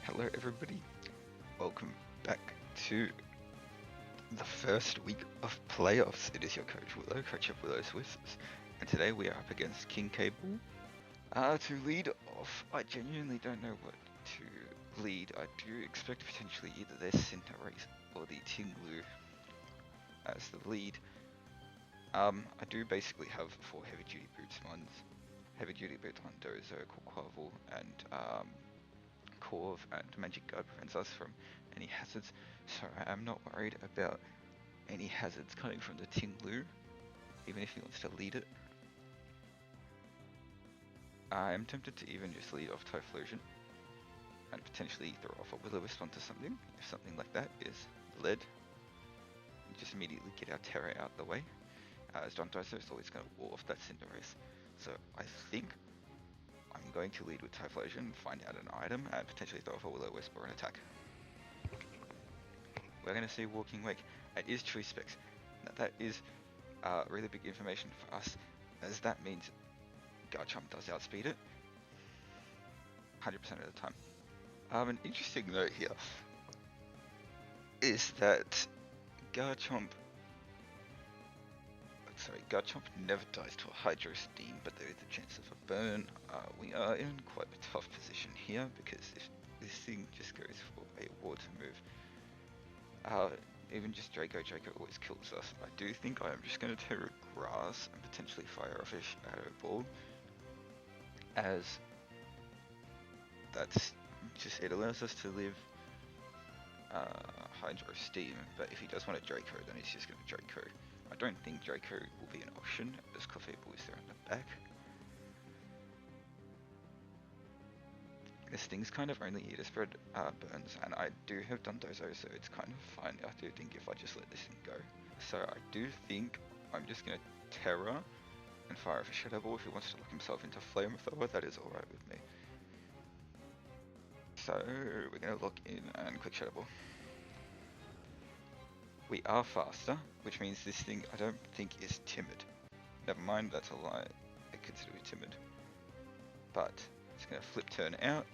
Hello everybody, welcome back to the first week of playoffs. It is your coach Willow, coach of Willow's Wisps, and today we are up against King Cable. To lead off, I genuinely don't know what to lead. I do expect potentially either their Cinderace or the Tinglu as the lead. I do basically have 4 heavy duty boots mons. Heavy duty boot on Dozo, Quaquaval, and Corv, and Magic Guard prevents us from any hazards, so I am not worried about any hazards coming from the Tinglu, even if he wants to lead it. I am tempted to even just lead off Typhlosion and potentially throw off a Will-O-Wisp onto something, if something like that is led. And just immediately get our Terra out the way, as Don Dozo is always going to wall off that Cinderace. So I think I'm going to lead with Typhlosion, find out an item, and potentially throw off a Will-O-Wisp or an attack. We're going to see Walking Wake. It is Choice Specs. Now that is really big information for us, as that means Garchomp does outspeed it 100% of the time. An interesting note here is that Garchomp never dies to a Hydro Steam, but there is a chance of a burn. We are in quite a tough position here, because if this thing just goes for a water move, even just Draco always kills us. I do think I am just going to Terra Grass and potentially fire off a Shadow Ball, as that's just, it allows us to live Hydro Steam, but if he does want a Draco, then he's just going to Draco. I don't think Draco will be an option, as Clefable is there in the back. This thing's kind of only here to spread burns, and I do have Dondozo, so it's kind of fine. I do think if I just let this thing go. So I do think I'm just going to Terra and fire off a Shadow Ball. If he wants to lock himself into Flamethrower, that is alright with me. So we're going to lock in and click Shadow Ball. We are faster, which means this thing I don't think is timid. Never mind, that's a lie. I consider it timid. But it's going to flip turn out,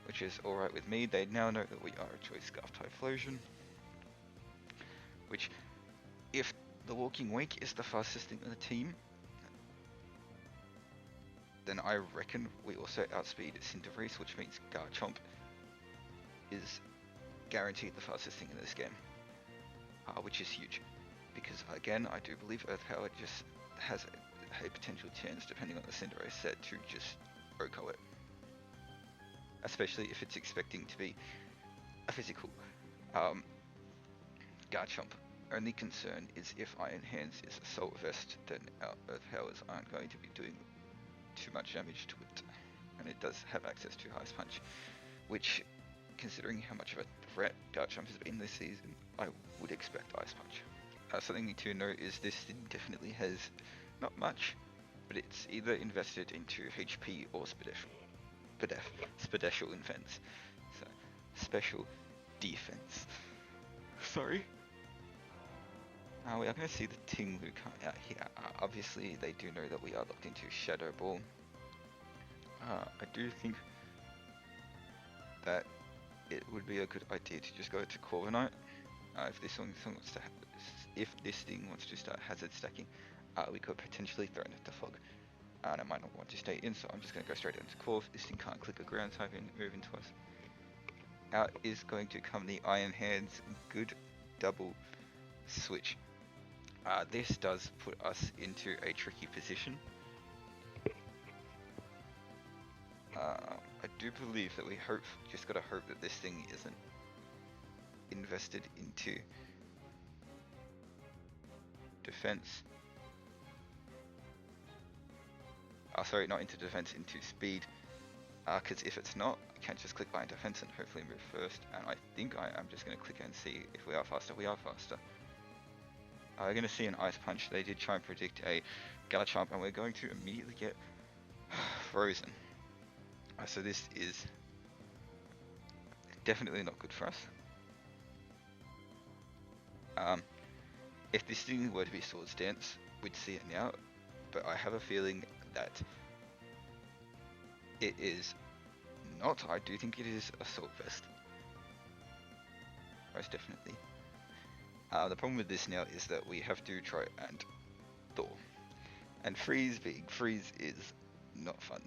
which is alright with me. They now know that we are a Choice Scarf Typhlosion, which, if the Walking Wake is the fastest thing on the team, then I reckon we also outspeed Cinderace, which means Garchomp is guaranteed the fastest thing in this game, which is huge, because again, I do believe Earth Power just has a potential chance, depending on the Cinderace set, to just OHKO it, especially if it's expecting to be a physical. Garchomp, only concern is if Iron Hands is Assault Vest, then our Earth Powers aren't going to be doing too much damage to it, and it does have access to Ice Punch, which, considering how much of a threat Garchomp has been this season, I would expect Ice Punch. Something to note is this thing definitely has not much, but it's either invested into HP or Special Defense. So, Special Defense. Sorry. We are going to see the Tinglu come out here. Obviously, they do know that we are locked into Shadow Ball. I do think that it would be a good idea to just go to Corviknight. If this thing wants to start hazard stacking, we could potentially throw it into Fog. And I might not want to stay in, so I'm just going to go straight into Corv. This thing can't click a ground type and move into us. Out is going to come the Iron Hands, good double switch. This does put us into a tricky position. I do believe that we just gotta hope that this thing isn't invested into defense. Sorry, not into defense, into speed. Because if it's not, I can't just click buy in defense and hopefully move first. And I think I'm just gonna click and see if we are faster. We are faster. We're going to see an Ice Punch. They did try and predict a Garchomp, and we're going to immediately get frozen. So this is definitely not good for us. If this thing were to be Swords Dance, we'd see it now, but I have a feeling that it is not, I do think it is Assault Vest. Most definitely. The problem with this now is that we have to try and thaw. And freeze being freeze is not fun.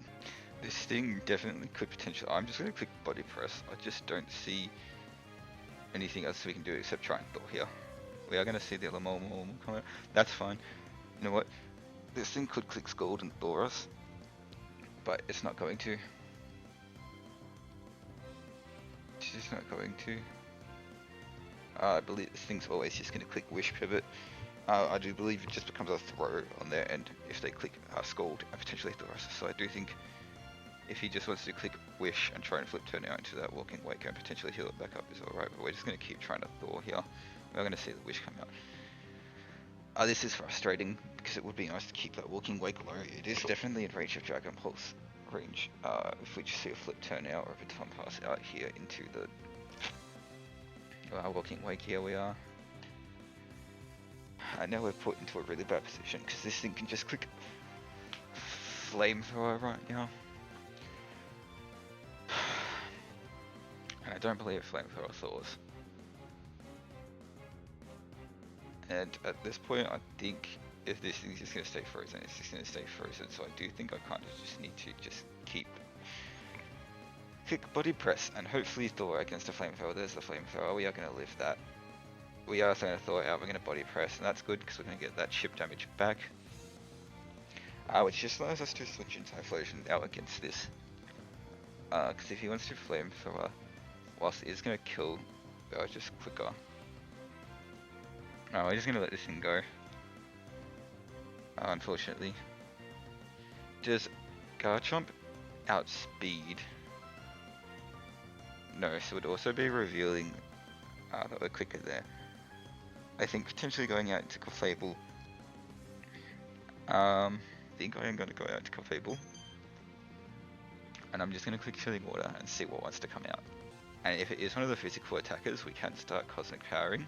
This thing definitely could potentially... I'm just going to click body press. I just don't see anything else we can do except try and thaw here. We are going to see the other mole come out. That's fine. You know what? This thing could click Scald and thaw us, but it's not going to. It's just not going to. I believe this thing's always just going to click Wish Pivot. I do believe it just becomes a throw on their end if they click Scald and potentially thaw us. So I do think if he just wants to click Wish and try and flip turn out into that Walking Wake and potentially heal it back up is alright, but we're just going to keep trying to thaw here. We're going to see the Wish come out. This is frustrating because it would be nice to keep that Walking Wake low. It is definitely in range of Dragon Pulse range. If we just see a flip turn out or a Baton Pass out here into the Walking Wake, here we are. Now we're put into a really bad position because this thing can just click Flamethrower right now. And I don't believe Flamethrower thaws. And at this point, I think if this thing's just going to stay frozen, it's just going to stay frozen. So I do think I kind of just need to just keep body press and hopefully thaw against the flamethrower. There's the flamethrower. We are going to live that. We are going to thaw out. We're going to body press, and that's good because we're going to get that chip damage back, which just allows us to switch into Typhlosion now against this. Because if he wants to flamethrower, whilst it is going to kill, just quicker. We're just going to let this thing go. Unfortunately. Does Garchomp outspeed? No, so it would also be revealing that we're quicker there. I think potentially going out into Clefable. I think I am going to go out into Clefable. And I'm just going to click Chilling Water and see what wants to come out. And if it is one of the physical attackers, we can start Cosmic Powering.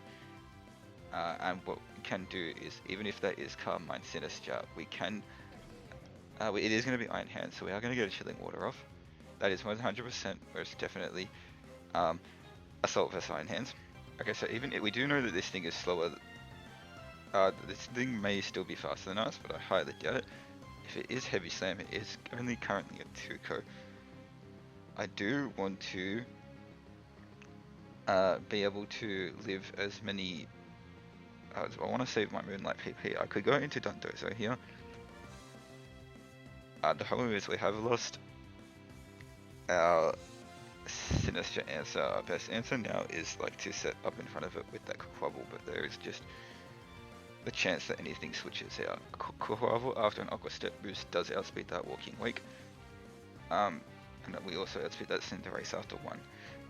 And what we can do is, even if that is Calm Mind Sinister, we can... it is going to be Iron Hand, so we are going to get a Chilling Water off. That is 100% most definitely Assault vs Iron Hands. Okay, so even if we do know that this thing is slower, this thing may still be faster than us, but I highly doubt it. If it is Heavy Slam, it is only currently at 2 I do want to be able to live as many... I want to save my Moonlight PP. I could go into Dundozo here. The problem is we have lost our Sinister answer. Our best answer now is like to set up in front of it with that Quabble, but there is just the chance that anything switches out. Quabble after an Aqua Step boost does outspeed that Walking Wake. And we also outspeed that Cinderace after 1,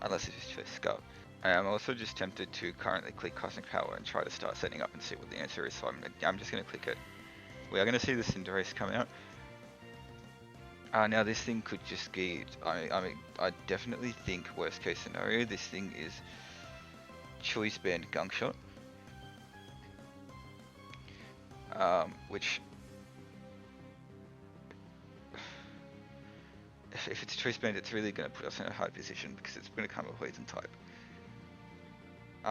unless it's just Scout. I am also just tempted to currently click Cosmic Power and try to start setting up and see what the answer is, so I'm just going to click it. We are going to see the Cinderace come out. Now this thing could just get, I definitely think worst case scenario, this thing is Choice Band Gunk Shot. Which, if it's Choice Band, it's really going to put us in a hard position because it's going to come a Poison type.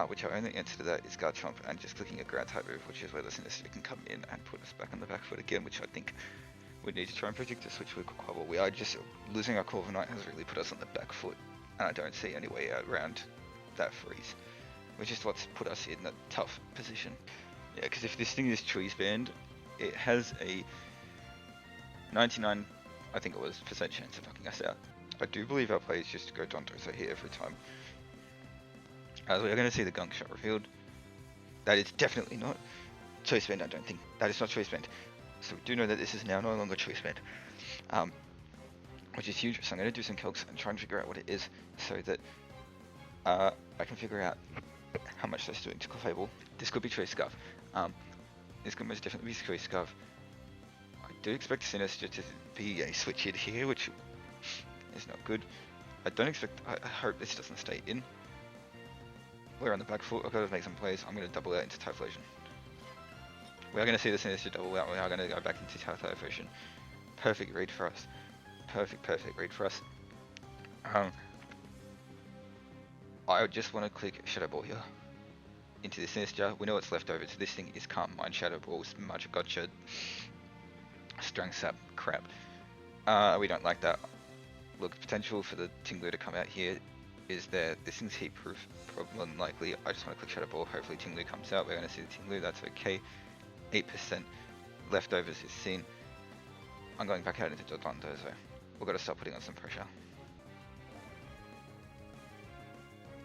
Which our only answer to that is Garchomp and just clicking a Ground type move, which is where the Sinister can come in and put us back on the back foot again, which I think we need to try and predict a switch with Quabble. We are just losing our Corviknight has really put us on the back foot, and I don't see any way around that freeze, which is what's put us in a tough position. Yeah, because if this thing is Choice Band, it has a 99, I think it was, % chance of knocking us out. I do believe our plays just go Dondozo here every time. As we are going to see the Gunk Shot revealed. That is definitely not Choice Band, I don't think. That is not Choice Band. So we do know that this is now no longer Choice Band. Which is huge, so I'm going to do some calcs and try and figure out what it is, so that I can figure out how much that's doing to Clefable. This could be Choice Scarf. This could most definitely be Choice Scarf. I do expect Sinister to be a switch hit here, which is not good. I hope this doesn't stay in. We're on the back foot, I've got to make some plays. I'm going to double out into Typhlosion. We are going to see the Sinister double out, we are going to go back into Typhlosion. Perfect read for us. Perfect read for us. Um, I just want to click Shadow Ball here into the Sinister. We know what's left over, so this thing is Calm Mind, Shadow Balls, Magic Gotcha, Strength Sap, crap. We don't like that. Look, potential for the Tinglu to come out here is there. This thing's heat proof, probably unlikely. I just want to click Shadow Ball, hopefully Tinglu comes out. We're going to see the Tinglu, that's okay. 8% leftovers is seen. I'm going back out into Dondozo. We've got to start putting on some pressure.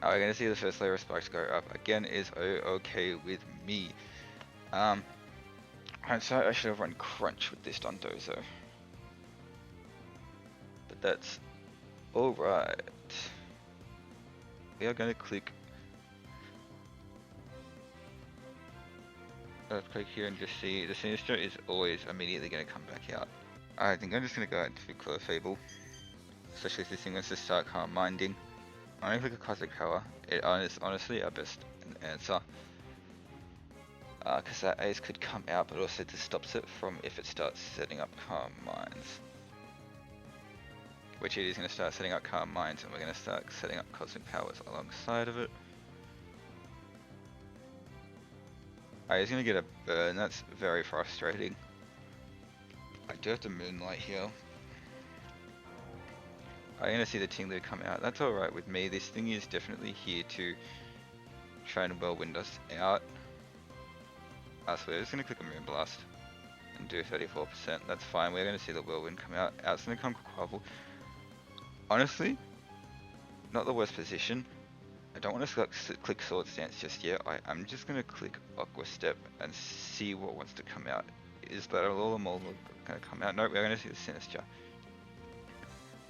We're going to see the first layer of spikes go up. Again, is okay with me. So I should have run Crunch with this Dondozo. But that's alright. We are going to click here and just see the Sinister is always immediately going to come back out. I think I'm just going to go into Clefable, especially if this thing wants to start Calm Minding. I'm going to click a Cosmic Power. It is honestly our best answer. Because that Ace could come out, but also this stops it from if it starts setting up Calm Minds. Which it is going to start setting up Calm Minds, and we're going to start setting up Cosmic Powers alongside of it. He's going to get a burn, that's very frustrating. I do have to Moonlight here. I'm going to see the Tinglu come out, that's alright with me. This thing is definitely here to try and Whirlwind us out. So we're just going to click a Moonblast and do 34%, that's fine. We're going to see the Whirlwind come out. Out's going to come Quavel. Honestly, not the worst position. I don't want to click Swords Dance just yet. I'm just going to click Aqua Step and see what wants to come out. Is that Alola Mole going to come out? No, we're going to see the Sinister.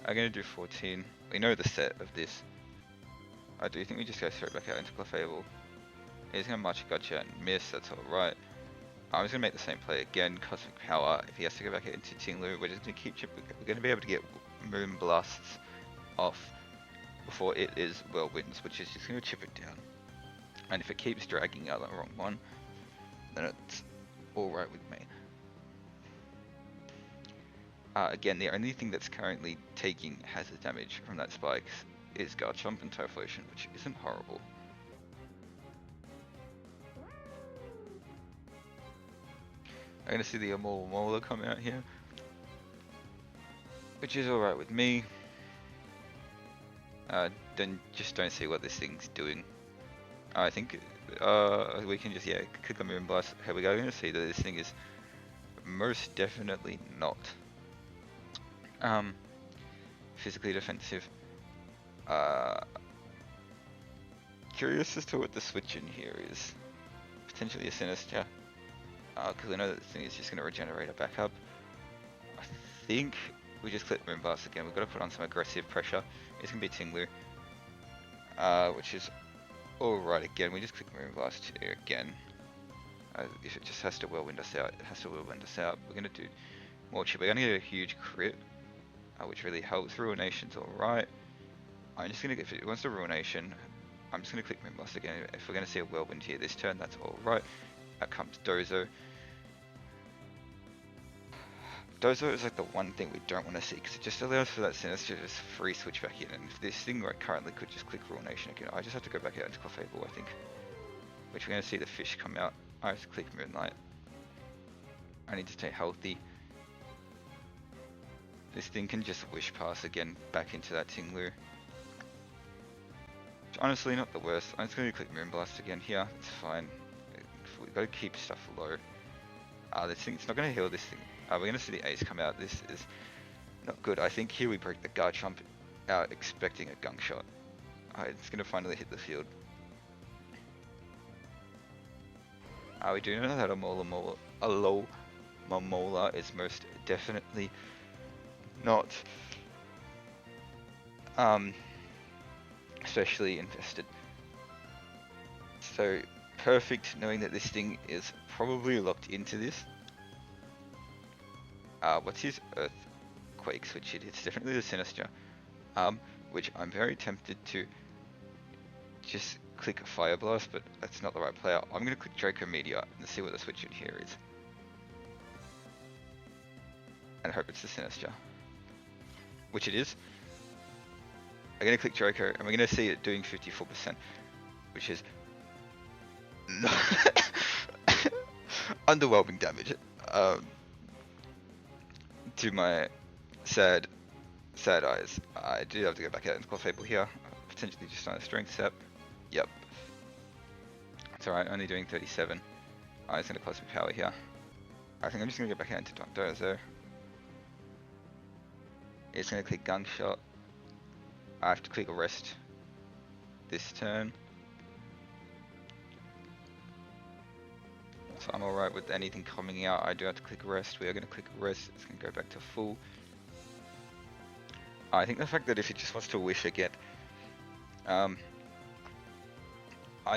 I'm going to do 14. We know the set of this. I do think we just go straight back out into Clefable. He's going to Magic Gotcha and miss, that's alright. I'm just going to make the same play again, Cosmic Power. If he has to go back into Tinglu, we're just going to keep chipping. We're going to be able to get Moon Blasts off before it is Whirlwinds, which is just going to chip it down. And if it keeps dragging out the wrong one, then it's alright with me. Again, the only thing that's currently taking hazard damage from that spike is Garchomp and Typhlosion, which isn't horrible. I'm going to see the Alola come out here, which is alright with me. Then just don't see what this thing's doing. I think we can just, click the Moonblast. Here we go, we're going to see that this thing is most definitely not physically defensive. Curious as to what the switch in here is. Potentially a Sinister. Because I know that this thing is just going to regenerate a backup. I think we just click Moonblast again. We've got to put on some aggressive pressure. It's going to be Tinglu, which is alright again. We just click Moonblast here again. If it just has to Whirlwind us out, it has to Whirlwind us out. We're going to do more chip. We're going to get a huge crit, which really helps. Ruination's alright. I'm just going to get, if it wants to Ruination, I'm just going to click Moonblast again. If we're going to see a Whirlwind here this turn, that's alright. Out comes Dozo. Dozo is like the one thing we don't want to see, because it just allows for that Sinister to just free switch back in, and if this thing right currently could just click Ruination again, I just have to go back out into Clefable, I think. Which we're going to see the fish come out. I have to click Moonlight. I need to stay healthy. This thing can just Wish Pass again back into that Tinglu. Which honestly not the worst. I'm just going to click Moonblast again here, it's fine. We've got to keep stuff low. This thing, it's not going to heal this thing. We're going to see the Ace come out. This is not good. I think here we break the Garchomp out expecting a Gunk Shot. It's going to finally hit the field. We do know that Alola is most definitely not especially invested. So perfect knowing that this thing is probably locked into this. What's his Earthquake switch? It's definitely the Sinister, which I'm very tempted to just click Fire Blast, but that's not the right player. I'm going to click Draco Meteor and see what the switch in here is. And hope it's the Sinister. Which it is. I'm gonna click Draco, and we're gonna see it doing 54%, which is underwhelming damage. To my sad eyes, I do have to go back out into Cloth Fable here. Potentially just on a strength step. Yep. It's alright, only doing 37. It's gonna cost me power here. I think I'm just gonna go back out into Dozo. It's gonna click Gunshot. I have to click Arrest this turn. So I'm alright with anything coming out. I do have to click Arrest. We are gonna click Arrest. It's gonna go back to full. I think the fact that if it just wants to wish again, I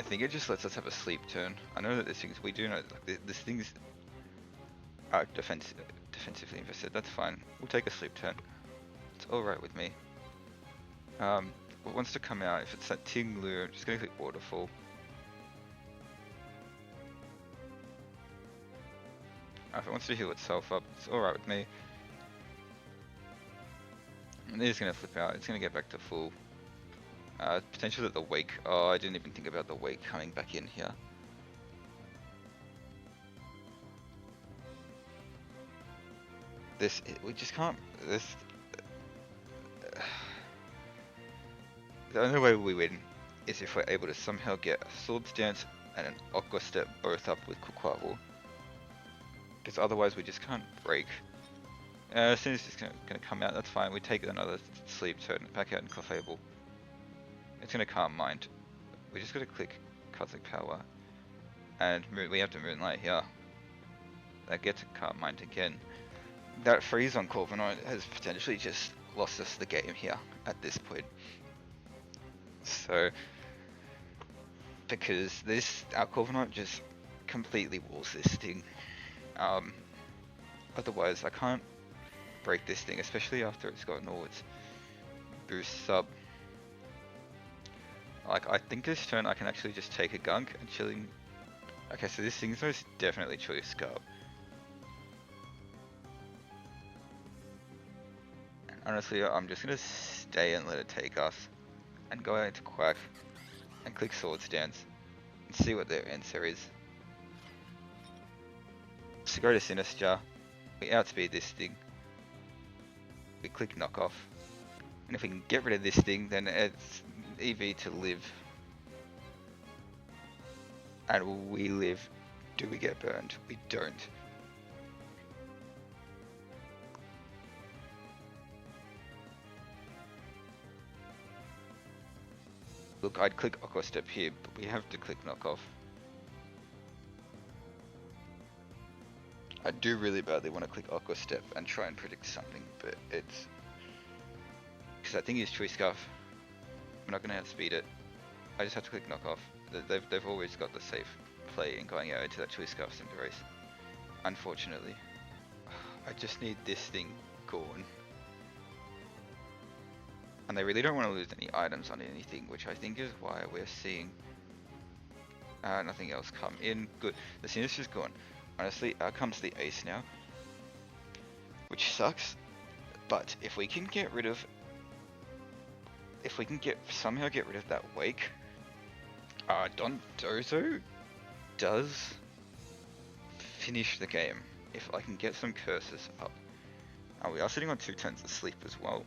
think it just lets us have a sleep turn. I know that there's things we do know, like this things are defensively invested. That's fine. We'll take a sleep turn. It's alright with me. What wants to come out? If it's that Tinglu, I'm just gonna click Waterfall. If it wants to heal itself up, it's alright with me. And it is gonna flip out. It's gonna get back to full. Potential that the wake. Oh, I didn't even think about the wake coming back in here. We just can't. The only way we win is if we're able to somehow get a Sword Stance and an Aqua Step both up with Kukwavo. Because otherwise we just can't break. As soon as it's gonna come out, that's fine. We take another sleep turn, back out in Cloth Fable. It's gonna Calm Mind. We just gotta click Cosmic Power. And we have to Moonlight here. That gets a Calm Mind again. That freeze on Corviknight has potentially just lost us the game here at this point. So, because our Corviknight just completely walls this thing. Otherwise I can't break this thing, especially after it's gotten all its boosts up. Like, I think this turn I can actually just take a gunk and chilling. Okay, so this thing's most definitely Choice Scarp. And honestly, I'm just gonna stay and let it take us. And go out into Quack. And click Sword Stance. And see what their answer is. So go to Sinister. We outspeed this thing. We click Knockoff. And if we can get rid of this thing, then it's EV to live. And we live. Do we get burned? We don't. Look, I'd click Aqua Step here, but we have to click Knockoff. I do really badly want to click Aqua Step and try and predict something, but it's... because I think it's Choice Scarf. I'm not going to outspeed it. I just have to click Knockoff. They've always got the safe play in going out into that Choice Scarf Cinderace. Unfortunately. I just need this thing gone. And they really don't want to lose any items on anything, which I think is why we're seeing nothing else come in. Good. The Sinister's gone. Honestly, out comes the Ace now. Which sucks. But if we can get rid of... if we can somehow get rid of that Wake... Dondozo does finish the game. If I can get some curses up. We are sitting on 2 turns of sleep as well.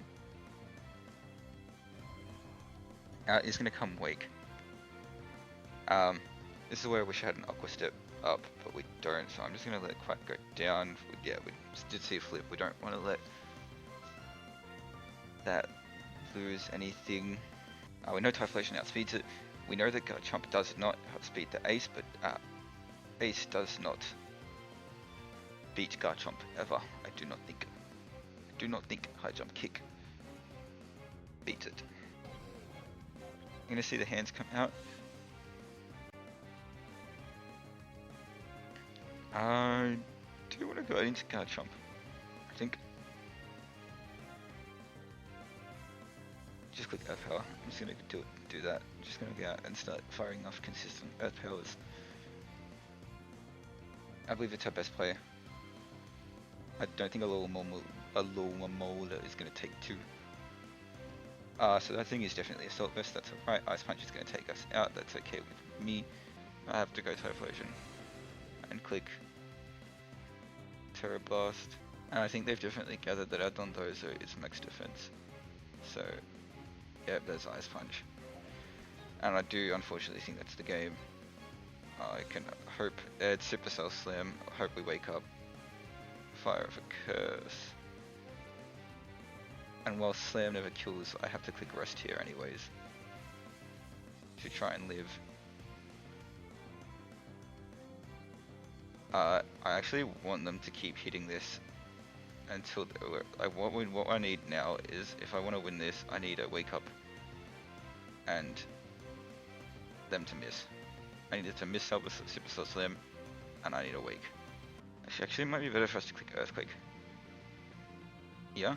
Is going to come Wake. This is where I wish I had an Aqua Step up, but we don't, so I'm just going to let Quack go down. Yeah, we did see a flip. We don't want to let that lose anything. We know Typhlosion outspeeds it. We know that Garchomp does not outspeed the Ace, but Ace does not beat Garchomp ever. I do not think High Jump Kick beats it. I'm going to see the hands come out. I do want to go into Garchomp, I think. Just click Earth Power. I'm just going to do that. I'm just going to go out and start firing off consistent Earth Powers. I believe it's our best player. I don't think a Alola Mola is going to take 2. So that thing is definitely Assault Vest, that's alright. Ice Punch is going to take us out, that's okay with me. I have to go Typhlosion and click Terra Blast. And I think they've definitely gathered that our Dondozo is max defense. So, yeah, there's Ice Punch. And I do unfortunately think that's the game. I can hope it's Supercell Slam, hope we wake up. Fire of a Curse. And while Slam never kills, I have to click Rest here anyways. To try and live. I actually want them to keep hitting this until what I need now is, if I want to win this, I need a wake up and them to miss. I need it to miss Supercell Slam, and I need a wake. Actually, it might be better for us to click Earthquake. Yeah?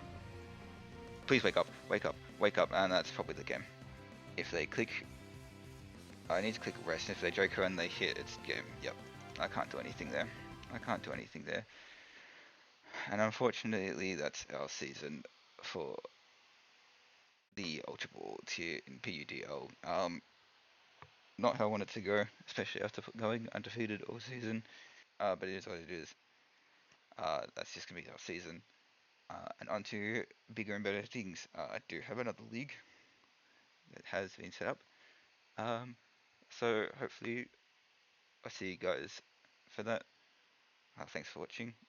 Please wake up, wake up, wake up, and that's probably the game. If they click, I need to click Rest, if they Joker and they hit, it's game. Yep, I can't do anything there. I can't do anything there. And unfortunately, that's our season for the Ultra Ball tier in PUDL. Not how I want it to go, especially after going undefeated all season. But it is what it is. That's just gonna be our season. And on to bigger and better things. I do have another league that has been set up. Um, so hopefully I see you guys for that. Thanks for watching.